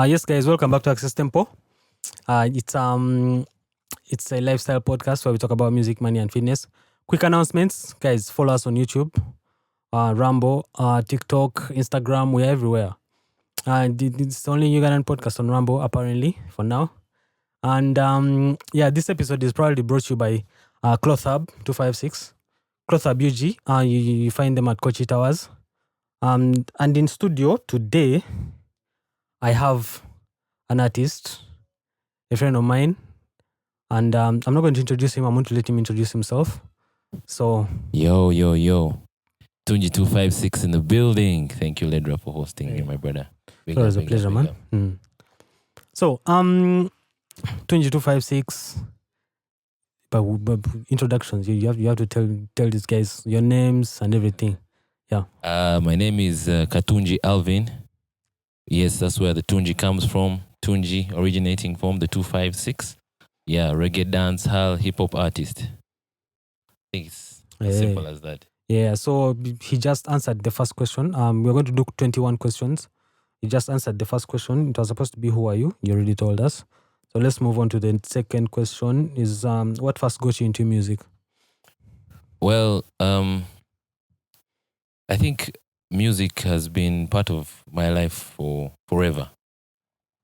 Yes, guys, welcome back to Access Tempo. It's a lifestyle podcast where we talk about music, money, and fitness. Quick announcements, guys. Follow us on YouTube, Rambo, TikTok, Instagram. We're everywhere. It's only Ugandan podcast on Rambo, apparently, for now. And this episode is probably brought to you by Cloth Hub 256, Cloth Hub UG. You find them at Kochi Towers. And in studio today, I have an artist, a friend of mine, and I'm not going to introduce him. I'm going to let him introduce himself. So, Yo. Tunji 256 in the building. Thank you, Ledra, for hosting me, my brother. It was a pleasure, man. So, Tunji 256. But introductions, you have to tell these guys your names and everything. Yeah. My name is Katunji Alvin. Yes, that's where the Tunji comes from. Tunji originating from the 256. Yeah, reggae dance hall hip hop artist. I think it's as simple as that. Yeah, so he just answered the first question. We're going to do 21 questions. He just answered the first question. It was supposed to be who are you? You already told us. So let's move on to the second question. Is what first got you into music? Well, I think music has been part of my life for forever.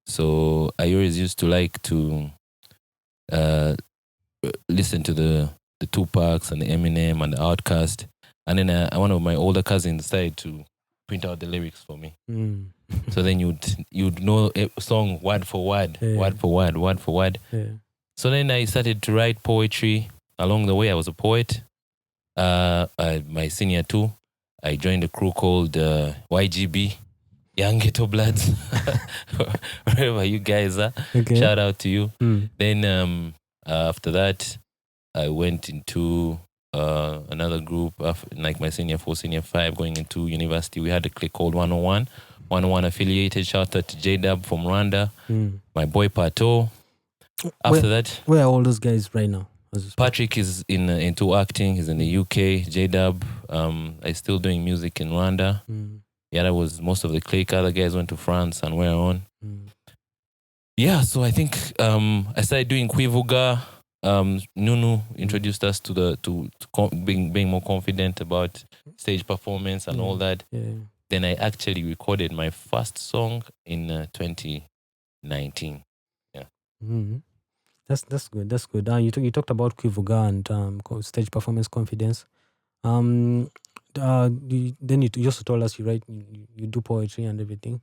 So I always used to like to listen to the Tupacs and the Eminem and the Outkast. And then one of my older cousins started to print out the lyrics for me. So then you'd know a song word for word, word for word. Yeah. So then I started to write poetry. Along the way, I was a poet. My senior too, I joined a crew called YGB, Young Ghetto Bloods. Wherever you guys are, shout out to you. Then after that, I went into another group, like my senior 4, senior 5, going into university. We had a clique called 101. 101 affiliated. Shout out to J-Dub from Rwanda. My boy Pato. After that, where are all those guys right now? Patrick is into acting. He's in the UK. J-Dub, I still doing music in Rwanda. Yeah, that was most of the clique. Other guys went to France and we're on. Yeah, so I think I started doing Kwivuga. Nunu introduced us to being more confident about stage performance and all that. Yeah. Then I actually recorded my first song in 2019. Yeah. That's good. That's good. You talked about Kwivuga and stage performance confidence. Then you also told us you do poetry and everything.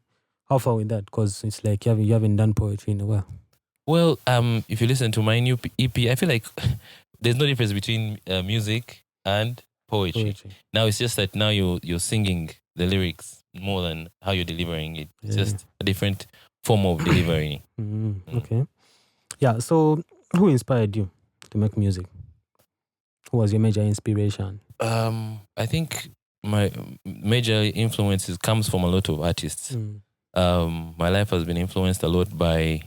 How far with that? Because it's like you haven't done poetry in a while. Well, if you listen to my new EP, I feel like there's no difference between music and poetry. Now it's just that now you're singing the lyrics more than how you're delivering it. It's just a different form of delivering. Okay. Yeah, so who inspired you to make music? Who was your major inspiration? I think my major influences comes from a lot of artists. My life has been influenced a lot by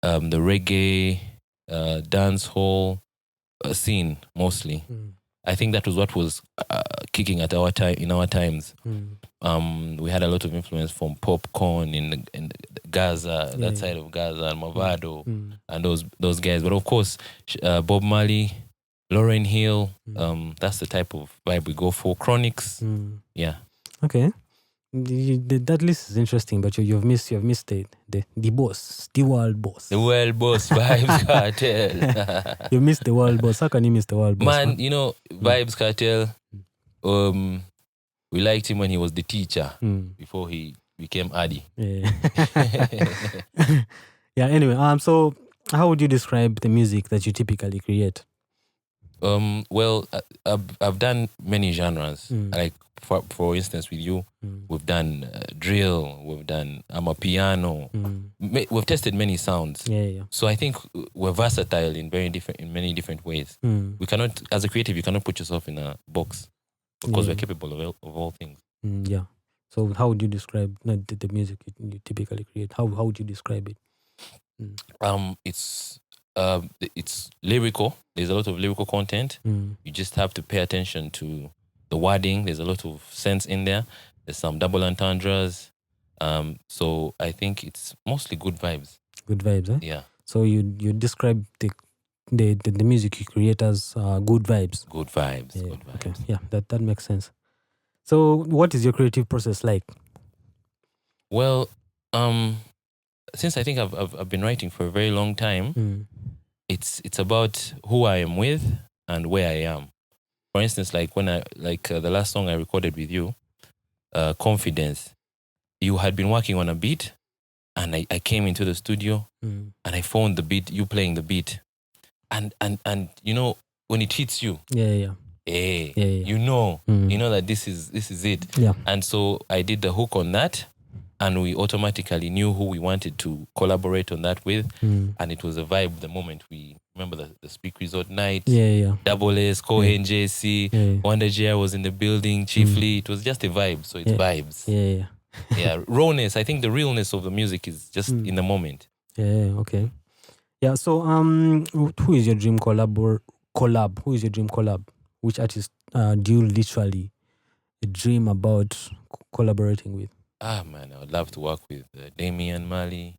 the reggae, dance hall scene mostly. I think that was what was kicking at our time in our times. We had a lot of influence from Popcorn in Gaza, that side of Gaza, and Mavado, and those guys. But of course, Bob Marley, Lauryn Hill. That's the type of vibe we go for. Chronics. Yeah. Okay. That list is interesting, but you've missed it. The boss, the world boss. The world boss, Vibes Cartel. You missed the world boss. How can you miss the world boss? Man, you know, Vibes Cartel, we liked him when he was the teacher before he became Addy. Yeah. Yeah, anyway, so how would you describe the music that you typically create? Well, I've done many genres. Like for instance, with you, we've done drill, we've done amapiano. We've tested many sounds. Yeah. So I think we're versatile in many different ways. We cannot, as a creative, you cannot put yourself in a box because we're capable of all things. Yeah. So how would you describe the music you typically create? How would you describe it? It's lyrical. There's a lot of lyrical content. You just have to pay attention to the wording. There's a lot of sense in there. There's some double entendres. So I think it's mostly good vibes. Good vibes, eh? Yeah, So you describe the music you create as good vibes. good vibes. Yeah. Good vibes. Okay. Yeah, that makes sense. So what is your creative process like? Well, since I think I've been writing for a very long time, it's about who I am with and where I am. For instance, like when the last song I recorded with you, Confidence. You had been working on a beat, and I came into the studio and I found the beat, you playing the beat, and you know when it hits you, you know that this is it. Yeah. And so I did the hook on that, and we automatically knew who we wanted to collaborate on that with, and it was a vibe the moment we remember the Speak Resort night. Double S, Cohen, JC, Wonder J was in the building, Chiefly. It was just a vibe, so it's vibes. Yeah, rawness. I think the realness of the music is just in the moment. Yeah, okay. Yeah, so who is your dream collab? Who is your dream collab? Which artist do you literally dream about collaborating with? Man, I would love to work with Damian Marley,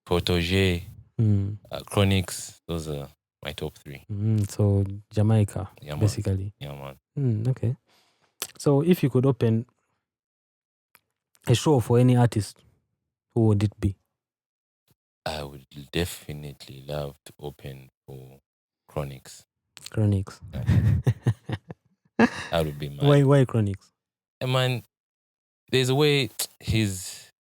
Protege, Chronix. Those are my top three. So Jamaica, Yeah, basically. Man. Yeah, man. Okay. So if you could open a show for any artist, who would it be? I would definitely love to open for Chronix. Chronix. That would be mine. Why Chronix? Man, there's a way he's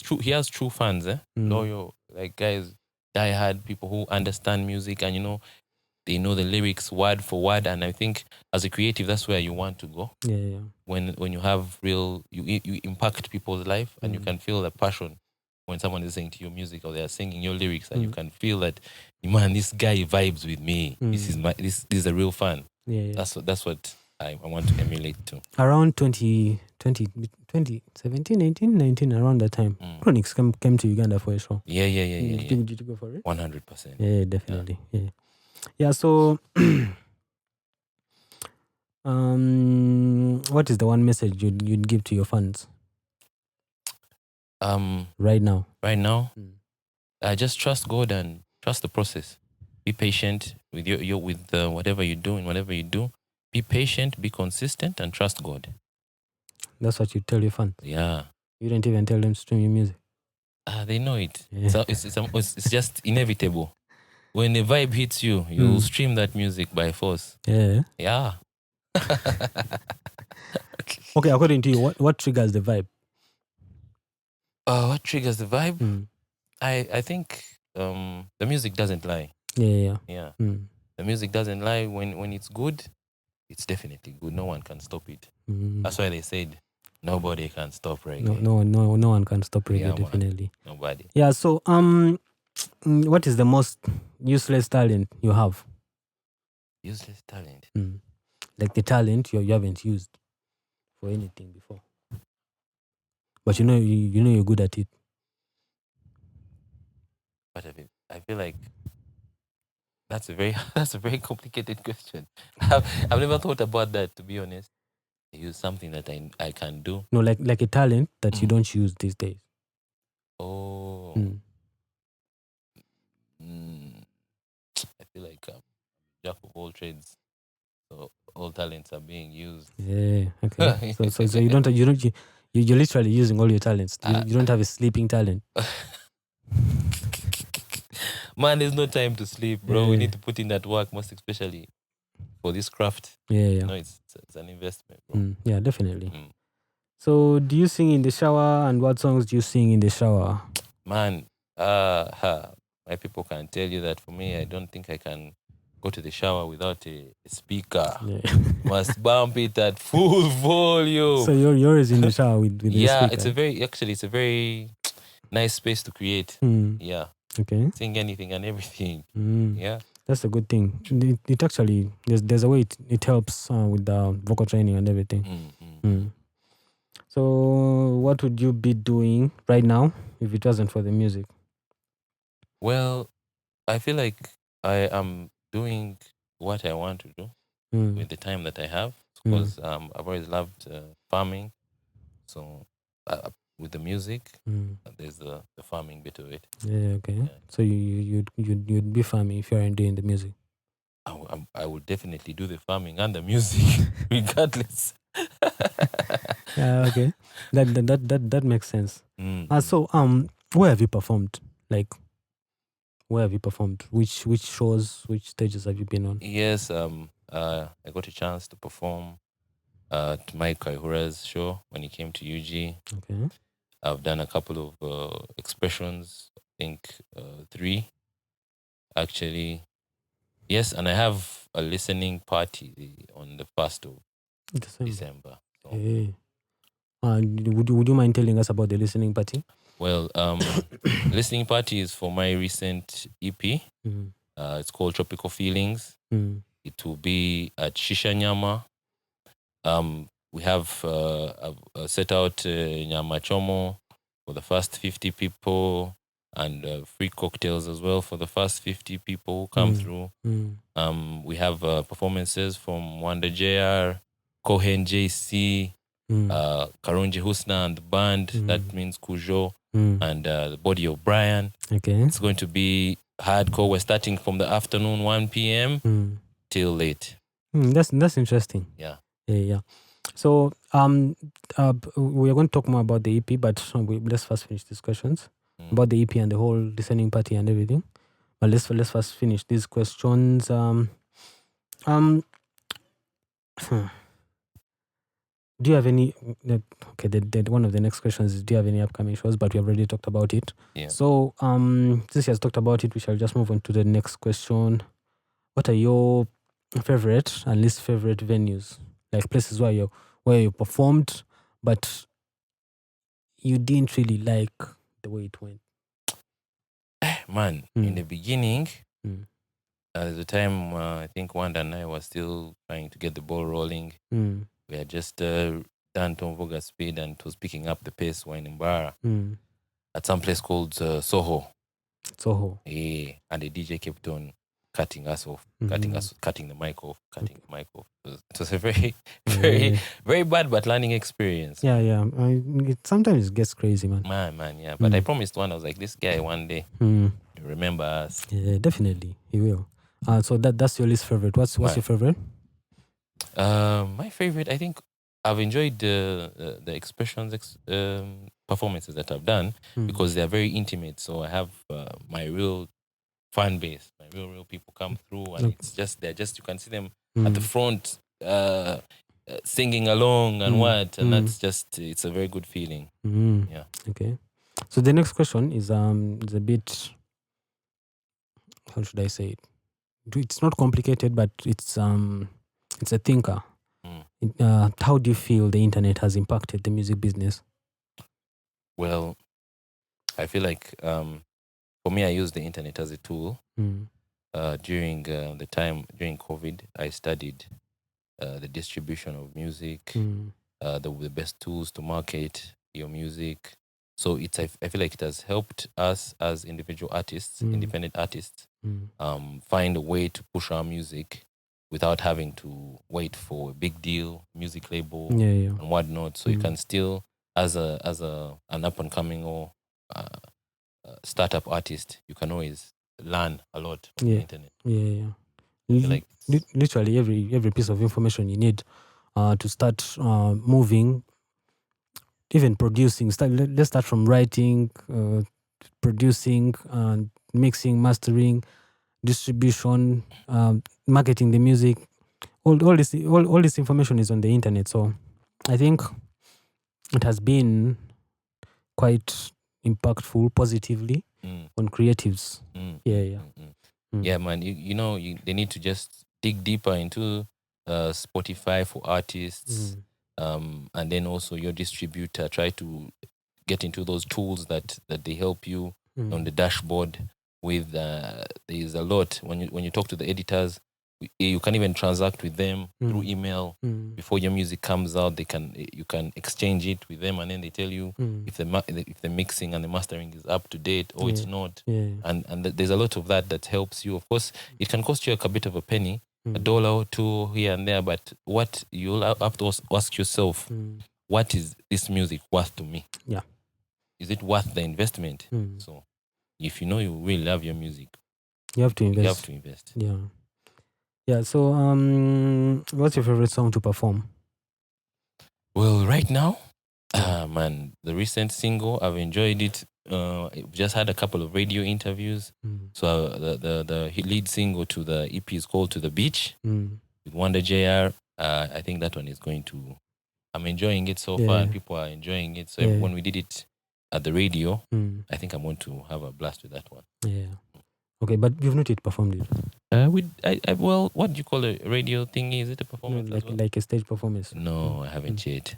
true. He has true fans, loyal, like guys, diehard people who understand music, and they know the lyrics word for word. And I think as a creative, that's where you want to go. Yeah. When you have you impact people's life, and you can feel the passion when someone is saying to your music or they are singing your lyrics, and you can feel that, man, this guy vibes with me. This is a real fan. Yeah. That's what I want to emulate to. Around 2017, 18, 19, around that time, Chronix came to Uganda for a show. Yeah. Did you go for it? 100%. Yeah, definitely. Yeah. So, what is the one message you'd give to your fans? Right now. I just trust God and trust the process. Be patient with with whatever you're doing, whatever you do. Be patient, be consistent, and trust God. That's what you tell your fans. Yeah. You don't even tell them to stream your music. They know it. Yeah. So it's just inevitable. When the vibe hits you, you'll stream that music by force. Yeah. Okay, according to you, what triggers the vibe? What triggers the vibe? I think the music doesn't lie. Yeah. The music doesn't lie. When it's good, it's definitely good. No one can stop it. That's why they said nobody can stop reggae. No one can stop reggae, definitely. Man. Nobody. Yeah, so what is the most useless talent you have? Useless talent? Like the talent you haven't used for anything before. But you know you're good at it. But I feel like that's a very complicated question. I've never thought about that, to be honest. Use something that I can do. No, like a talent that you don't use these days. Oh. I feel like jack of all trades. So all talents are being used. Yeah. Okay. so you're literally using all your talents. You don't have a sleeping talent. Man, there's no time to sleep, bro. We need to put in that work, most especially for this craft. Yeah. No, it's an investment, bro. Yeah, definitely. So do you sing in the shower, and what songs do you sing in the shower? Man, my people can tell you that for me, I don't think I can go to the shower without a speaker. Yeah. Must bump it at full volume. So you're always in the shower with the speaker. Yeah, it's a very nice space to create. Yeah. Okay. Sing anything and everything. Yeah. That's a good thing. It actually there's a way it helps with the vocal training and everything. So what would you be doing right now if it wasn't for the music? Well, I feel like I am doing what I want to do with the time that I have, because I've always loved farming. So with the music. There's the farming bit of it. Yeah, okay. Yeah. So you'd be farming if you aren't doing the music. I would definitely do the farming and the music, regardless. Yeah, okay. That makes sense. So where have you performed? Like, where have you performed? Which shows, which stages have you been on? Yes, I got a chance to perform at Mike Kaihura's show when he came to UG. Okay. I've done a couple of expressions, I think 3 actually. Yes, and I have a listening party on the 1st of December. So. Hey. Would you mind telling us about the listening party? Well, listening party is for my recent EP. It's called Tropical Feelings. It will be at Shisha Nyama. We have set out Nyama Chomo for the first 50 people and free cocktails as well for the first 50 people who come through. We have performances from Wanda JR, Cohen JC, Karunji Husna and the band, that means Kujo, and the Body of Brian. Okay. It's going to be hardcore. We're starting from the afternoon, 1 p.m. till late. That's interesting. Yeah. Yeah. So we're going to talk more about the EP, but let's first finish these questions about the EP and the whole listening party and everything. But let's first finish these questions. Do you have any? Okay, one of the next questions is: do you have any upcoming shows? But we have already talked about it. Yeah. So since he has talked about it, we shall just move on to the next question. What are your favorite and least favorite venues? Like places where you performed, but you didn't really like the way it went. Man, in the beginning, at the time, I think Wanda and I were still trying to get the ball rolling. We had just done Tom Voga Speed and it was picking up the pace. We're in Mbara at some place called Soho. Yeah, and the DJ kept on cutting us off, cutting the mic off. It was a very, very, very bad but learning experience. Yeah. Sometimes it gets crazy, man. Man, yeah. But I promised one, I was like, this guy one day, he'll remember us. Yeah, definitely, he will. So that's your least favorite. What's your favorite? My favorite, I think I've enjoyed the expressions performances that I've done because they're very intimate. So I have my real fan base, my real people come through, and they're just you can see them at the front singing along and that's just, it's a very good feeling. Yeah. Okay. So the next question is it's a bit, how should I say it? It's not complicated, but it's a thinker. How do you feel the internet has impacted the music business? Well, I feel like for me, I use the internet as a tool. During the time during COVID, I studied the distribution of music, the best tools to market your music. So I feel like it has helped us as individual artists, independent artists, find a way to push our music without having to wait for a big deal, music label, and whatnot. So you can still, as an up and coming or startup artist, you can always learn a lot on the internet. Like literally every piece of information you need to start moving, even producing. Let's start from writing, producing, mixing, mastering, distribution, marketing the music. All this information is on the internet. So I think it has been quite impactful positively on creatives. Yeah, man. You know, they need to just dig deeper into Spotify for artists, and then also your distributor. Try to get into those tools that they help you on the dashboard with. There's a lot when you talk to the editors. You can even transact with them through email before your music comes out. You can exchange it with them, and then they tell you if the mixing and the mastering is up to date or it's not. And there's a lot of that helps you. Of course, it can cost you a bit of a penny, $1 or $2 here and there. But what you'll have to ask yourself, what is this music worth to me? Yeah. is it worth the investment? So if you know you really love your music, you have to invest. You have to invest. Yeah. So what's your favorite song to perform? Well, right now, man, the recent single, I've enjoyed it. Just had a couple of radio interviews. So the lead single to the EP is called "To the Beach" with Wonder JR. I think that one is going to. I'm enjoying it so far, and people are enjoying it. So when we did it at the radio, I think I'm going to have a blast with that one. Yeah. Okay, but you've not yet performed it. Well, what do you call a radio thingy? Is it a performance? No, like a stage performance? No, I haven't yet.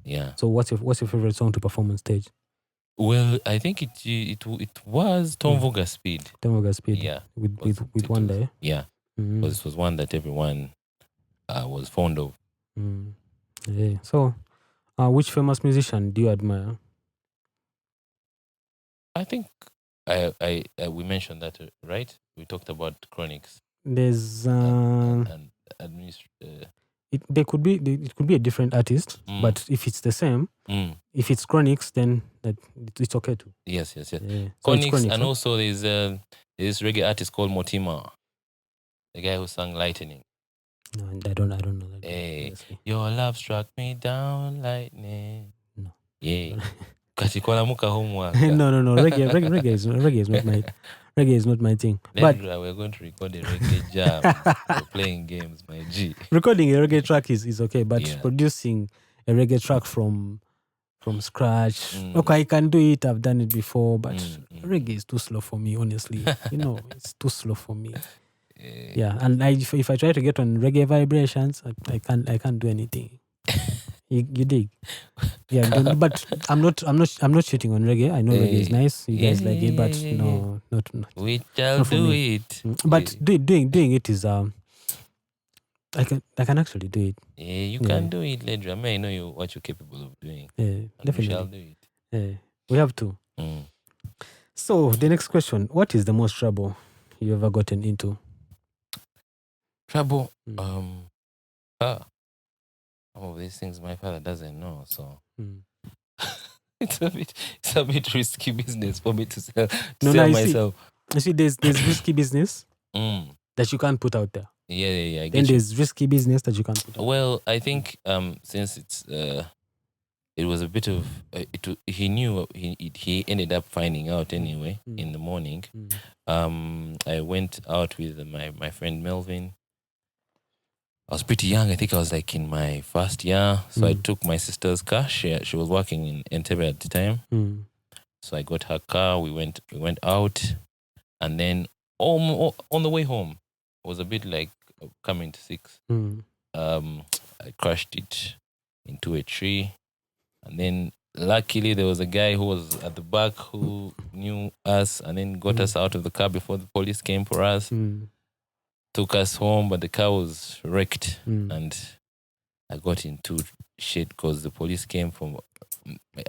Yeah. So what's your favorite song to perform on stage? Well, I think it was Tom Voga Speed. Tom Voga Speed. Yeah. With Wonder. Yeah. Because it was one that everyone was fond of. Yeah. So, which famous musician do you admire? I think we mentioned that, right? We talked about Chronics. There's it could be a different artist, but if it's the same, if it's Chronics, then it's okay too. Yes. Yeah. Chronics, and also there's this reggae artist called Motima, the guy who sang Lightning. No, I don't know that. Hey, your love struck me down lightning. No. Yeah. Kachikola muka homework. No. Reggae is not my thing. But we're going to record a reggae jam. We're playing games, my G. Recording a reggae track is okay, but producing a reggae track from scratch, okay, I can do it. I've done it before, but reggae is too slow for me, honestly. It's too slow for me. Yeah, and if I try to get on reggae vibrations, I can't do anything. You dig? Yeah, but I'm not shitting on reggae. I know reggae is nice. You guys like it, but no, not. We shall do it. But doing it is I can actually do it. Yeah, you can do it, Ledra. I know what you're capable of doing. Yeah, definitely. We shall do it. Yeah, we have to. So the next question: what is the most trouble you ever gotten into? Trouble. Some of these things my father doesn't know, so it's a bit risky business for me to sell myself. You see, there's risky business that you can't put out there. Yeah. Then there's risky business that you can't put out. Well, I think since it was a bit of he knew he ended up finding out anyway in the morning. I went out with my friend Melvin. I was pretty young. I think I was like in my first year. So I took my sister's car. She was working in Entebbe at the time. So I got her car. We went out, and then on the way home, it was a bit like coming to 6. I crashed it into a tree, and then luckily there was a guy who was at the back who knew us, and then got us out of the car before the police came for us. Took us home, but the car was wrecked, and I got into shit because the police came from.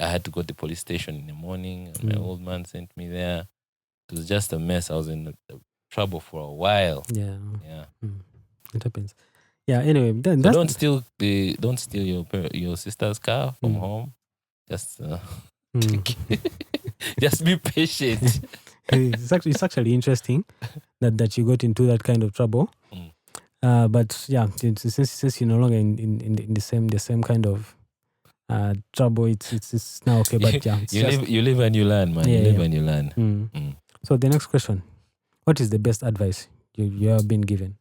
I had to go to the police station in the morning, and my old man sent me there. It was just a mess. I was in trouble for a while. Yeah. It happens. Yeah. Anyway, then so don't steal your sister's car from home. Just just be patient. It's actually interesting that you got into that kind of trouble. But yeah, since you're no longer in the same kind of trouble, it's now okay. But yeah, you live and you learn, man. You live and you learn. So the next question: what is the best advice you have been given?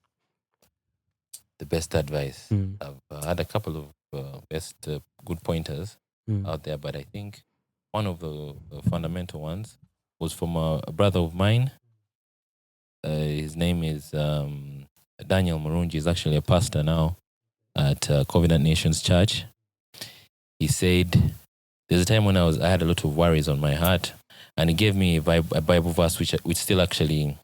The best advice. I've had a couple of best good pointers out there, but I think one of the fundamental ones was from a brother of mine. His name is Daniel Marunji. He's actually a pastor now at Covenant Nations Church. He said, there's a time when I had a lot of worries on my heart, and he gave me a Bible verse which still actually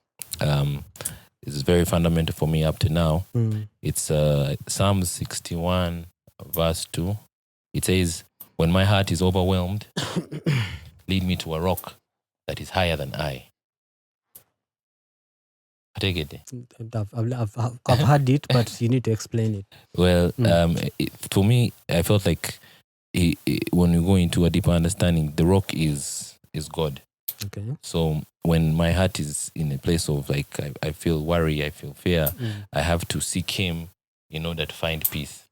is very fundamental for me up to now. It's Psalm 61 verse 2. It says, when my heart is overwhelmed, lead me to a rock that is higher than I. Take it. I've heard it, but you need to explain it. Well, for me, I felt like when we go into a deeper understanding, the rock is God. Okay. So when my heart is in a place of like I feel worry, I feel fear, I have to seek Him in order to find peace,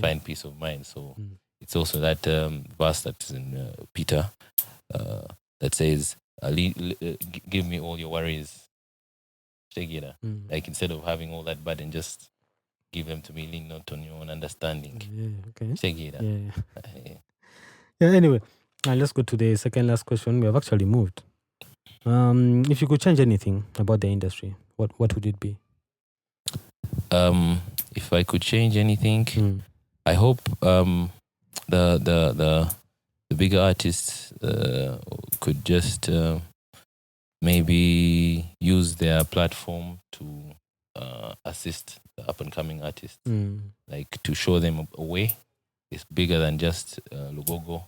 find peace of mind. So it's also that verse that is in Peter that says, "Give me all your worries." Like instead of having all that burden, just give them to me. Lean not on your own understanding. Okay. Yeah. Anyway, let's go to the second last question. We have actually moved. If you could change anything about the industry, what would it be? If I could change anything, I hope the bigger artists could just maybe use their platform to assist the up and coming artists, like to show them a way. It's bigger than just Lugogo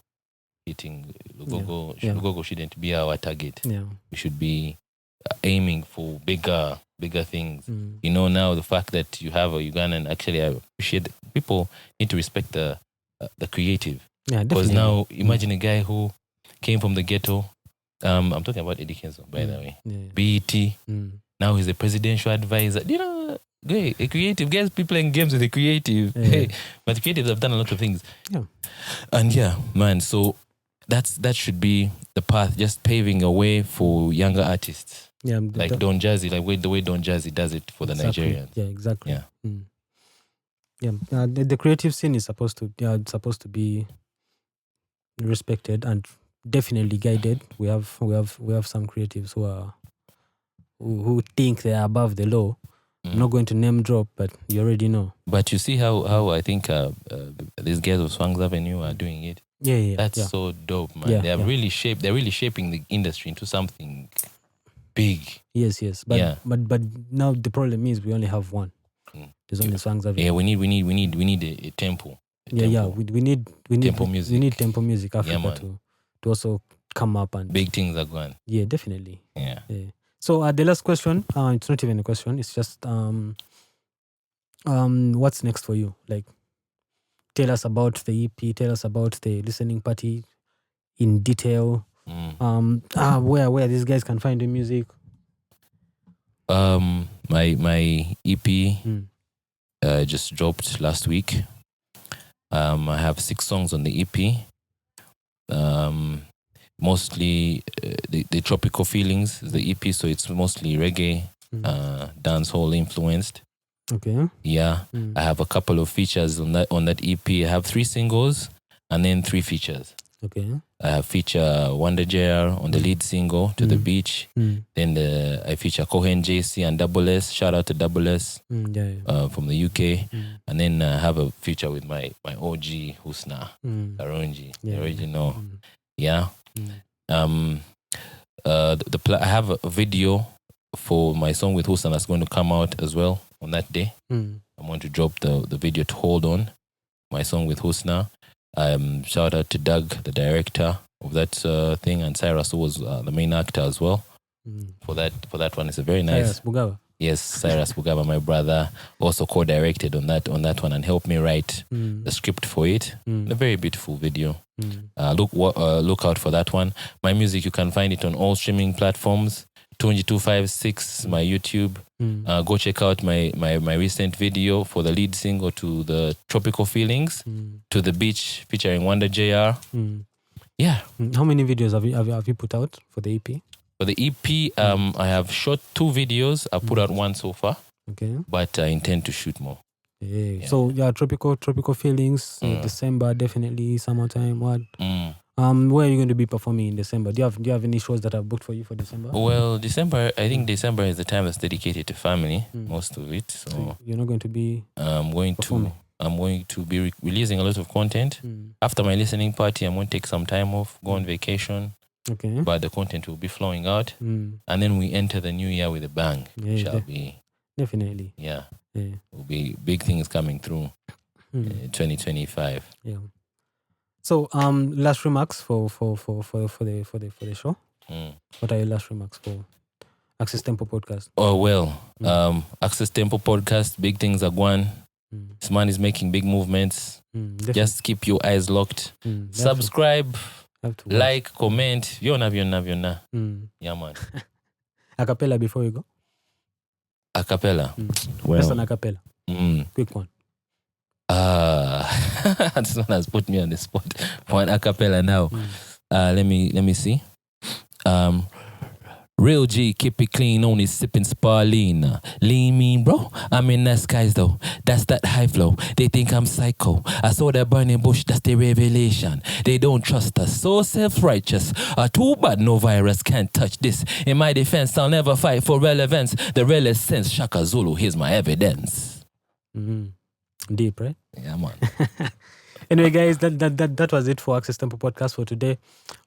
hitting Lugogo. Lugogo shouldn't be our target. We should be aiming for bigger things. Now the fact that you have a Ugandan, actually I appreciate people need to respect the creative. Because now imagine a guy who came from the ghetto. I'm talking about Eddie Kenzo, by the way. BET. Now he's a presidential advisor. Great, a creative. Guys, people playing games with a creative. But the creatives have done a lot of things. And man, so that should be the path, just paving a way for younger artists. Like Don Jazzy, like the way Don Jazzy does it for the Nigerians. Yeah, exactly. The creative scene is supposed to be respected and definitely guided. We have some creatives who think they are above the law. I'm not going to name drop, but you already know. But you see how I think these guys of Swangs Avenue are doing it. That's so dope, man. They're really shaping the industry into something big. Yes. But now the problem is we only have one. There's only Swangs Avenue. Yeah, we need a tempo. We need tempo music. We need tempo music Africa to also come up and big things are going. Yeah, definitely. Yeah. So the last question, it's not even a question. It's just what's next for you? Like, tell us about the EP. Tell us about the listening party in detail. Where these guys can find the music. My EP just dropped last week. I have 6 songs on the EP. Mostly the tropical feelings is the EP, so it's mostly reggae, dancehall influenced. Okay. Yeah. I have a couple of features on that EP. I have 3 singles and then 3 features. Okay. I have feature Wonder JR on the lead single, To the Beach. Then I feature Cohen JC and Double S. Shout out to Double S from the UK. And then I have a feature with my OG Husna Karonji, the original. Yeah. I have a video for my song with Husna that's going to come out as well on that day. I'm going to drop the video to Hold On, my song with Husna. Shout out to Doug, the director of that thing, and Cyrus, who was the main actor as well. For that one, it's a very nice. Cyrus Bugaba. Yes, Cyrus Bugaba, my brother, also co-directed on that one and helped me write the script for it. A very beautiful video. Look out for that one. My music, you can find it on all streaming platforms. 20256, my YouTube. Go check out my recent video for the lead single to the Tropical Feelings, To the Beach, featuring Wonder JR. Yeah. How many videos have you put out for the EP? For the EP, I have shot 2 videos. I've put out 1 so far. Okay. But I intend to shoot more. Yeah. So Tropical Feelings, December, definitely, summertime. What? Where are you going to be performing in December? Do you have any shows that are booked for you for December? Well, December, I think December is the time that's dedicated to family, most of it. So you're not going to be I'm going to be releasing a lot of content. After my listening party, I'm going to take some time off, go on vacation. Okay. But the content will be flowing out. And then we enter the new year with a bang. Shall be. Definitely. Yeah. Will be big things coming through 2025. Yeah. So last remarks for the show. What are your last remarks for Access Tempo Podcast? Oh well, Access Tempo Podcast, big things are going. This man is making big movements. Just keep your eyes locked. Subscribe, like, comment. Yona. Yeah, man. Acapella before you go. Acapella. Well, just an acapella. Quick one. This one has put me on the spot for an acapella now. Let me see. Real G, keep it clean, only sipping Sparleen. Lean mean, bro. I'm in the skies though. That's that high flow. They think I'm psycho. I saw that burning bush, that's the revelation. They don't trust us, so self-righteous. Too bad no virus can't touch this. In my defense, I'll never fight for relevance. The realest sense, Shaka Zulu, here's my evidence. Deep, right? Yeah, man. Anyway, guys, that was it for Access Tempo Podcast for today.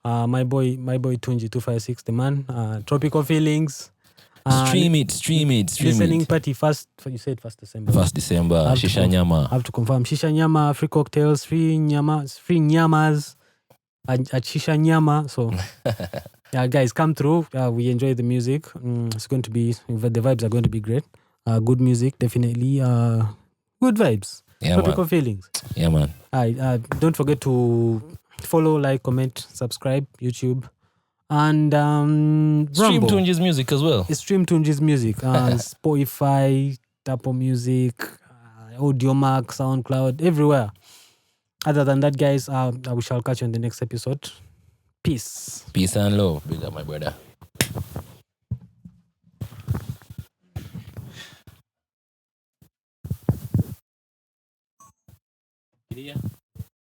My boy Tunji 256, the man. Tropical Feelings. Stream it. Listening party first. You said 1st December. 1st December. Shisha Nyama. I have to confirm. Shisha Nyama, free cocktails, free nyamas at Shisha Nyama. So, yeah, guys, come through. We enjoy the music. It's going to be, the vibes are going to be great. Good music, definitely. Good vibes. Yeah, Tropical man. Feelings. Yeah, man. Don't forget to follow, like, comment, subscribe, YouTube, and Stream Rumble. Tunji's music as well. Stream Tunji's music. Spotify, Apple Music, AudioMac, SoundCloud, everywhere. Other than that, guys, we shall catch you in the next episode. Peace. Peace and love. Big up, my brother. Yeah.